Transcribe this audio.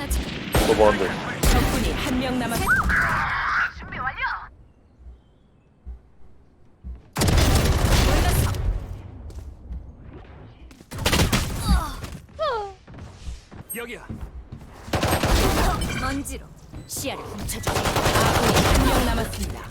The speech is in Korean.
아직 또 뭐한데? 적군이 한 명 남았습니다. 준비 완료. 여기야. 먼지로 시야를 훔쳐주지. 아군이 한 명 남았습니다.